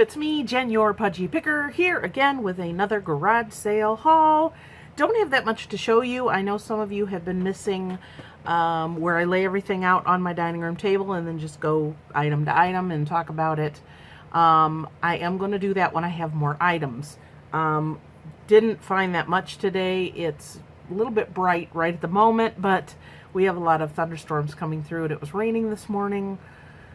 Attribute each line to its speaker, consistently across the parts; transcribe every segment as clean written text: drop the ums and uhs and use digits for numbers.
Speaker 1: It's me, Jen, your Pudgy Picker, here again with another garage sale haul. Don't have that much to show you. I know some of you have been missing where I lay everything out on my dining room table and then just go item to item and talk about it. I am going to do that when I have more items. Didn't find that much today. It's a little bit bright right at the moment, but we have a lot of thunderstorms coming through and it was raining this morning.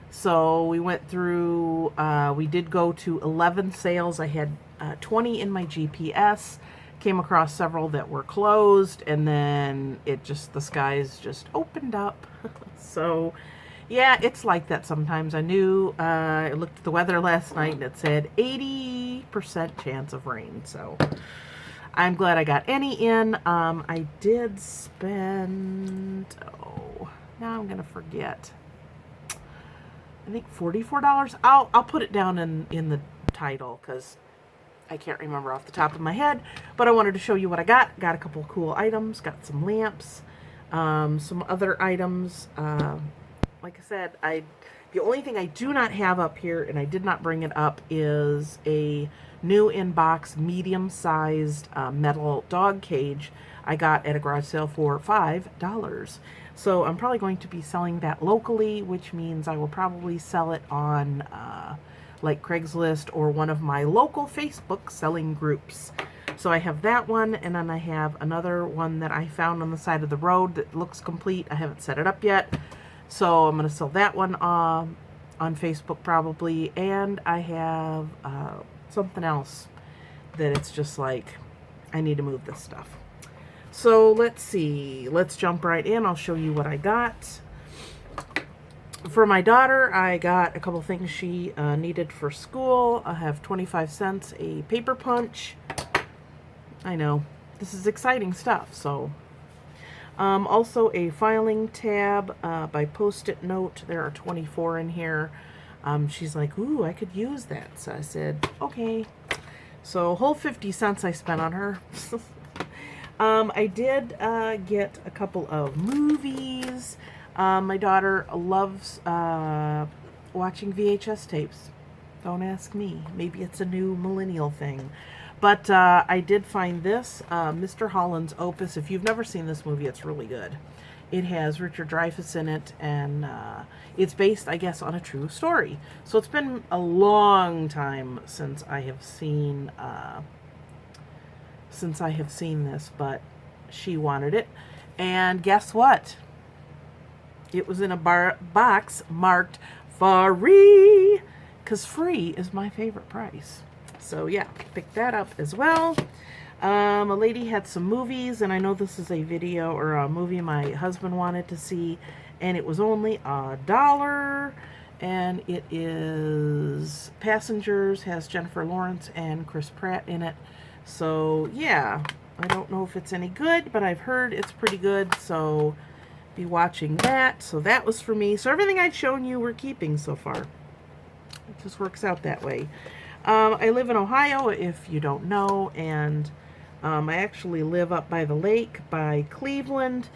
Speaker 1: So we went through, we did go to 11 sales. I had 20 in my GPS, came across several that were closed, and then the skies just opened up. So yeah, it's like that sometimes. I knew, I looked at the weather last night and it said 80% chance of rain. So I'm glad I got any in. I did spend, now I'm going to forget. I think $44. I'll put it down in the title because I can't remember off the top of my head. But I wanted to show you what I got. Got a couple of cool items. Got some lamps, some other items. Like I said, the only thing I do not have up here, and I did not bring it up, is a new in-box medium-sized metal dog cage I got at a garage sale for $5. So I'm probably going to be selling that locally, which means I will probably sell it on like Craigslist or one of my local Facebook selling groups. So I have that one, and then I have another one that I found on the side of the road that looks complete. I haven't set it up yet. So I'm going to sell that one on Facebook probably. And I have something else that it's just like, I need to move this stuff. So let's see, let's jump right in. I'll show you what I got. For my daughter, I got a couple things she needed for school. I have 25 cents, a paper punch. I know, this is exciting stuff. So also a filing tab by Post-it Note. There are 24 in here. She's like, ooh, I could use that. So I said, okay. So whole 50 cents I spent on her. I did get a couple of movies. My daughter loves watching VHS tapes. Don't ask me. Maybe it's a new millennial thing. But I did find this, Mr. Holland's Opus. If you've never seen this movie, it's really good. It has Richard Dreyfuss in it, and it's based, I guess, on a true story. So it's been a long time since I have seen this, but she wanted it. And guess what? It was in a box marked free, because free is my favorite price. So yeah, picked that up as well. A lady had some movies, and I know this is a video or a movie my husband wanted to see, and it was only $1. And it is Passengers, has Jennifer Lawrence and Chris Pratt in it. So yeah, I don't know if it's any good, but I've heard it's pretty good, so be watching that. So that was for me. So everything I've shown you we're keeping so far. It just works out that way. I live in Ohio, if you don't know, and I actually live up by the lake by Cleveland,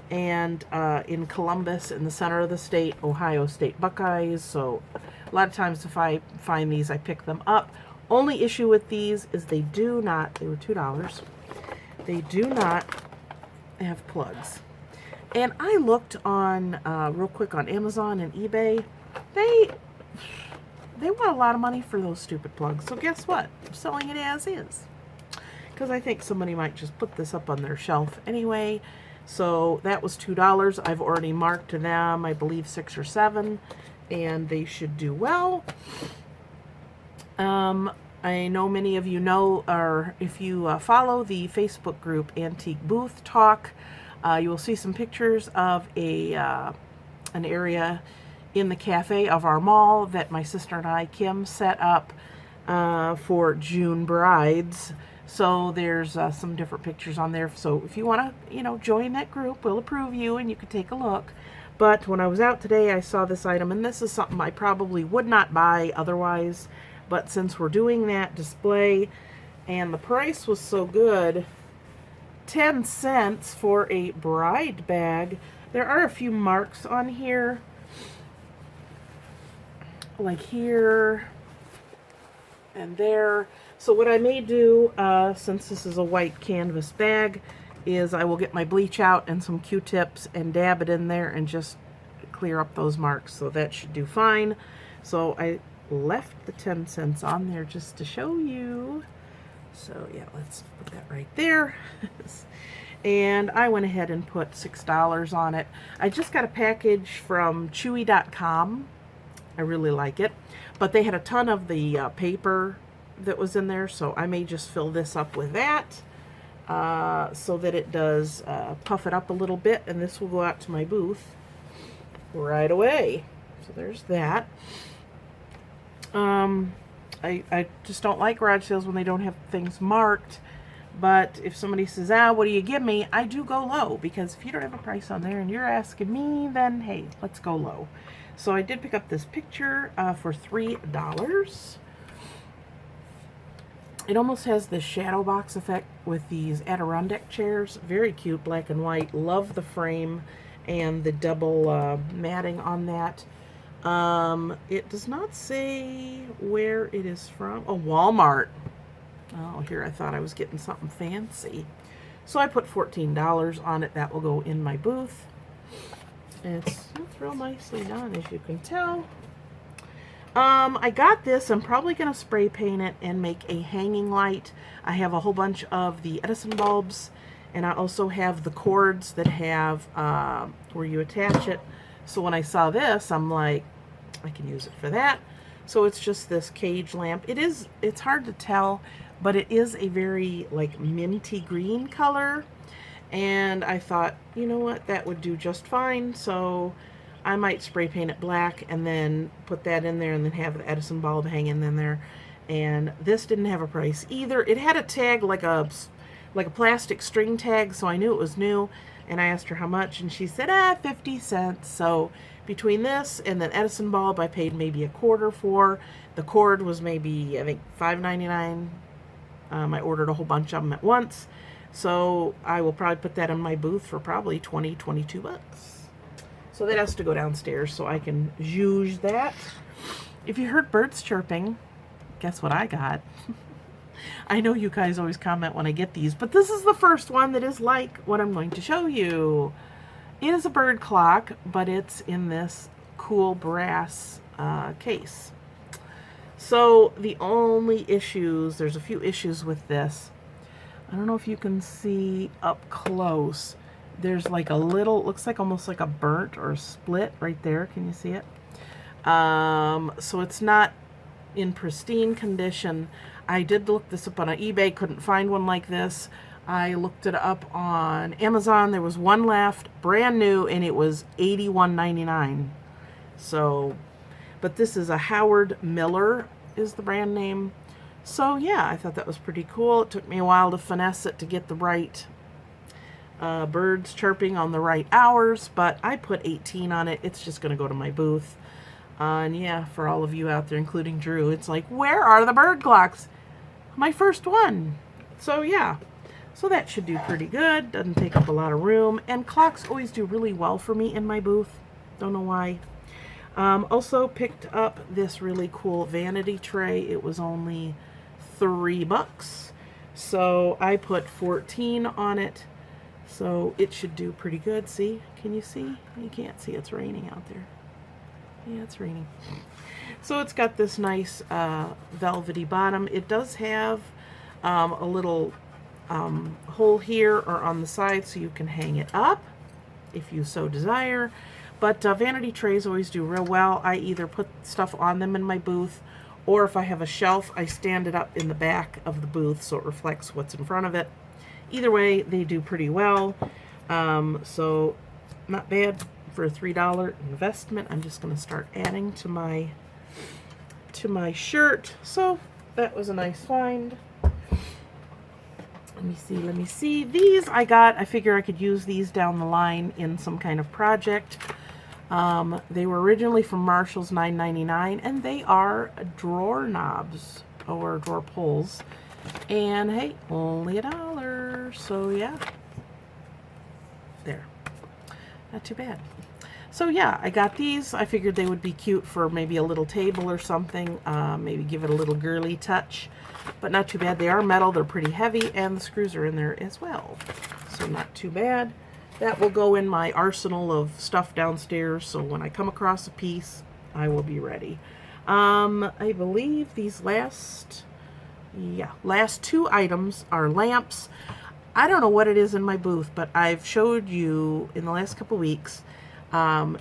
Speaker 1: and in Columbus, in the center of the state, Ohio State Buckeyes. So a lot of times if I find these, I pick them up. Only issue with these is they do not, they were $2, they do not have plugs. And I looked on, real quick on Amazon and eBay, they want a lot of money for those stupid plugs. So guess what? I'm selling it as is. Because I think somebody might just put this up on their shelf anyway. So that was $2. I've already marked to them, I believe 6 or 7, and they should do well. I know many of you know, or if you follow the Facebook group Antique Booth Talk, you will see some pictures of an area in the cafe of our mall that my sister and I, Kim, set up for June brides. So there's some different pictures on there. So if you want to, join that group, we'll approve you and you can take a look. But when I was out today, I saw this item, and this is something I probably would not buy otherwise. But since we're doing that display, and the price was so good, 10 cents for a bride bag. There are a few marks on here. Like here, And there. So what I may do, since this is a white canvas bag, is I will get my bleach out and some Q-tips and dab it in there and just clear up those marks. So that should do fine. So I left the 10 cents on there just to show you. So yeah, let's put that right there. And I went ahead and put $6 on it. I just got a package from Chewy.com. I really like it. But they had a ton of the paper that was in there, so I may just fill this up with that so that it does puff it up a little bit, and this will go out to my booth right away. So there's that. I just don't like garage sales when they don't have things marked. But if somebody says, what do you give me? I do go low, because if you don't have a price on there and you're asking me, then hey, let's go low. So I did pick up this picture for $3. It almost has the shadow box effect with these Adirondack chairs. Very cute, black and white. Love the frame and the double matting on that. It does not say where it is from. Oh, Walmart. Oh, here I thought I was getting something fancy. So I put $14 on it. That will go in my booth. It's real nicely done, as you can tell. I got this. I'm probably going to spray paint it and make a hanging light. I have a whole bunch of the Edison bulbs, and I also have the cords that have where you attach it. So when I saw this, I'm like, I can use it for that. So it's just this cage lamp. It's hard to tell, but it is a very like minty green color. And I thought, you know what, that would do just fine. So I might spray paint it black and then put that in there and then have the Edison bulb hanging in there. And this didn't have a price either. It had a tag like a plastic string tag, so I knew it was new. And I asked her how much, and she said, 50 cents. So between this and the Edison bulb, I paid maybe a quarter for. The cord was maybe, I think, $5.99. I ordered a whole bunch of them at once. So I will probably put that in my booth for probably 20, 22 bucks. So that has to go downstairs so I can zhuzh that. If you heard birds chirping, guess what I got? I know you guys always comment when I get these, but this is the first one that is like what I'm going to show you. It is a bird clock, but it's in this cool brass case. So the only issues, there's a few issues with this. I don't know if you can see up close. There's like a little, looks like almost like a burnt or a split right there. Can you see it? So it's not in pristine condition. I did look this up on eBay, couldn't find one like this. I looked it up on Amazon. There was one left, brand new, and it was $81.99. So, but this is a Howard Miller is the brand name. So yeah, I thought that was pretty cool. It took me a while to finesse it to get the right birds chirping on the right hours, but I put 18 on it. It's just going to go to my booth. And yeah, for all of you out there, including Drew, it's like, where are the bird clocks? My first one. So yeah, so that should do pretty good. Doesn't take up a lot of room, and clocks always do really well for me in my booth. Don't know why. Also picked up this really cool vanity tray. It was only $3, so I put 14 on it. So it should do pretty good. See? Can you see? You can't see. It's raining out there. Yeah, it's raining. So it's got this nice velvety bottom. It does have a little hole here or on the side so you can hang it up if you so desire. But vanity trays always do real well. I either put stuff on them in my booth, or if I have a shelf, I stand it up in the back of the booth so it reflects what's in front of it. Either way, they do pretty well. So not bad for a $3 investment. I'm just going to start adding to my shirt. So that was a nice find. Let me see. These I got. I figure I could use these down the line in some kind of project. They were originally from Marshall's, $9.99, and they are drawer knobs or drawer pulls. And hey, only $1. So yeah, there. Not too bad. So yeah, I got these. I figured they would be cute for maybe a little table or something. Maybe give it a little girly touch, but not too bad. They are metal, they're pretty heavy, and the screws are in there as well. So not too bad. That will go in my arsenal of stuff downstairs, so when I come across a piece, I will be ready. I believe these last two items are lamps. I don't know what it is in my booth, but I've showed you in the last couple weeks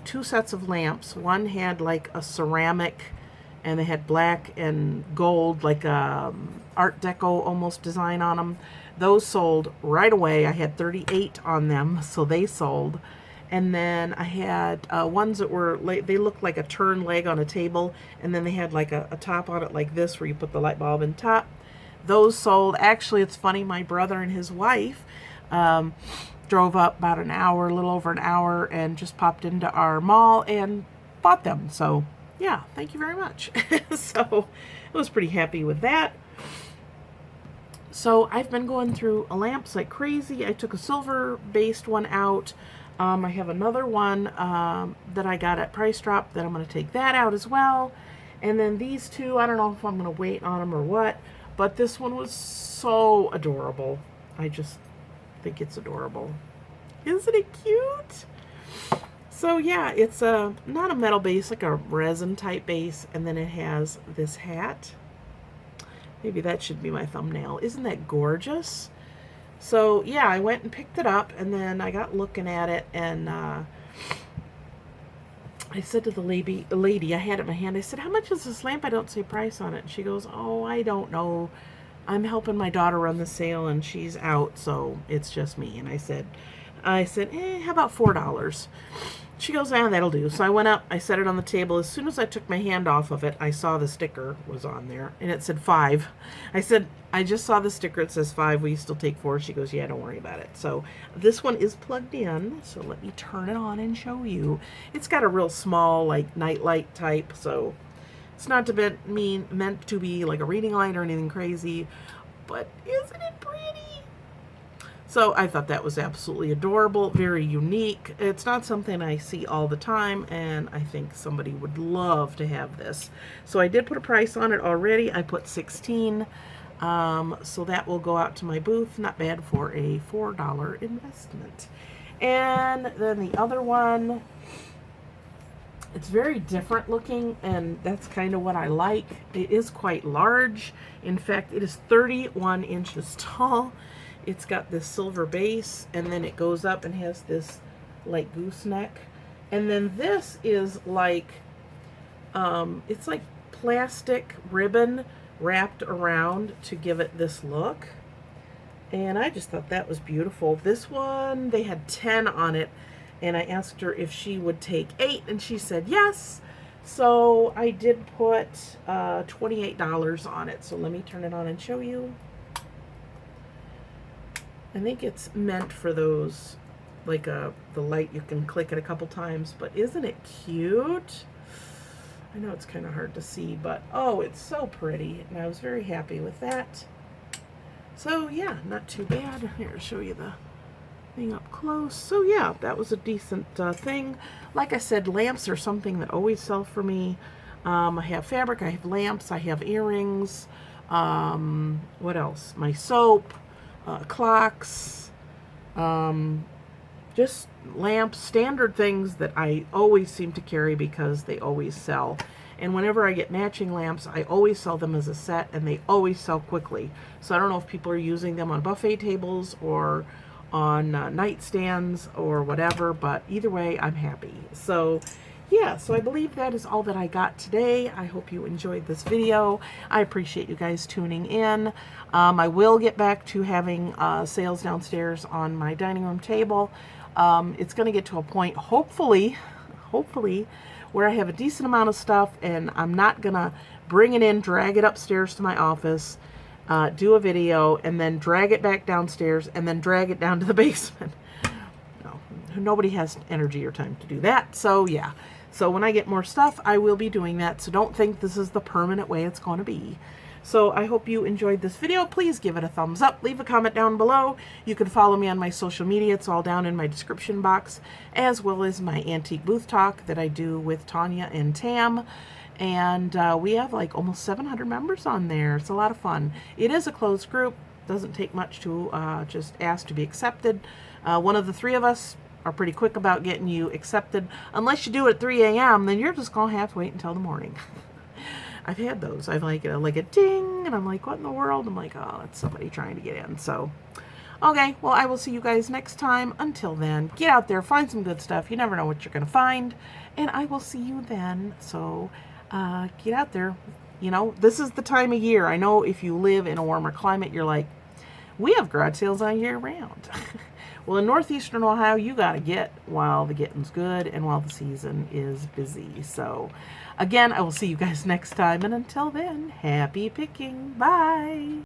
Speaker 1: two sets of lamps. One had like a ceramic, and they had black and gold, like Art Deco almost design on them. Those sold right away. I had 38 on them, so they sold. And then I had ones that were, they looked like a turn leg on a table, and then they had like a top on it like this where you put the light bulb in top. Those sold. Actually, it's funny, my brother and his wife drove up about an hour, a little over an hour, and just popped into our mall and bought them. So yeah, thank you very much. So I was pretty happy with that. So I've been going through lamps like crazy. I took a silver based one out. I have another one that I got at Price Drop that I'm going to take that out as well. And then these two, I don't know if I'm going to wait on them or what, but this one was so adorable. I just think it's adorable. Isn't it cute? So yeah, it's not a metal base, like a resin type base, and then it has this hat. Maybe that should be my thumbnail. Isn't that gorgeous? So yeah, I went and picked it up, and then I got looking at it, and I said to the lady, I had it in my hand, I said, how much is this lamp? I don't see a price on it. And she goes, oh, I don't know. I'm helping my daughter run the sale, and she's out, so it's just me. And I said, how about $4? She goes, that'll do. So I went up, I set it on the table. As soon as I took my hand off of it, I saw the sticker was on there, and it said 5. I said, I just saw the sticker, it says 5. Will you still take 4? She goes, yeah, don't worry about it. So this one is plugged in, so let me turn it on and show you. It's got a real small, like, night light type, so it's not meant to be like a reading light or anything crazy, but isn't it pretty? So I thought that was absolutely adorable, very unique. It's not something I see all the time, and I think somebody would love to have this. So I did put a price on it already. I put $16, so that will go out to my booth. Not bad for a $4 investment. And then the other one, it's very different looking, and that's kind of what I like. It is quite large. In fact, it is 31 inches tall. It's got this silver base, and then it goes up and has this like gooseneck. And then this is like, it's like plastic ribbon wrapped around to give it this look. And I just thought that was beautiful. This one, they had 10 on it, and I asked her if she would take 8, and she said yes. So I did put $28 on it. So let me turn it on and show you. I think it's meant for those, like the light, you can click it a couple times, but isn't it cute? I know it's kind of hard to see, but oh, it's so pretty, and I was very happy with that. So yeah, not too bad. Here, I'll show you the thing up close. So yeah, that was a decent thing. Like I said, lamps are something that always sell for me. I have fabric, I have lamps, I have earrings. What else? My soap. Clocks, just lamps, standard things that I always seem to carry because they always sell. And whenever I get matching lamps, I always sell them as a set, and they always sell quickly. So I don't know if people are using them on buffet tables or on nightstands or whatever, but either way, I'm happy. So yeah, so I believe that is all that I got today. I hope you enjoyed this video. I appreciate you guys tuning in. I will get back to having sales downstairs on my dining room table. It's going to get to a point, hopefully, where I have a decent amount of stuff, and I'm not going to bring it in, drag it upstairs to my office, do a video, and then drag it back downstairs, and then drag it down to the basement. No, nobody has energy or time to do that. So yeah. So when I get more stuff, I will be doing that. So don't think this is the permanent way it's going to be. So I hope you enjoyed this video. Please give it a thumbs up. Leave a comment down below. You can follow me on my social media. It's all down in my description box, as well as my antique booth talk that I do with Tonya and Tam. And we have like almost 700 members on there. It's a lot of fun. It is a closed group. Doesn't take much to just ask to be accepted. One of the three of us are pretty quick about getting you accepted. Unless you do it at 3 a.m., then you're just going to have to wait until the morning. I've had those. I've like a ding, and I'm like, what in the world? I'm like, oh, that's somebody trying to get in. So, okay, well, I will see you guys next time. Until then, get out there, find some good stuff. You never know what you're going to find. And I will see you then. So, get out there. You know, this is the time of year. I know if you live in a warmer climate, you're like, we have garage sales on year round. Well, in northeastern Ohio, you got to get while the getting's good and while the season is busy. So, again, I will see you guys next time. And until then, happy picking. Bye.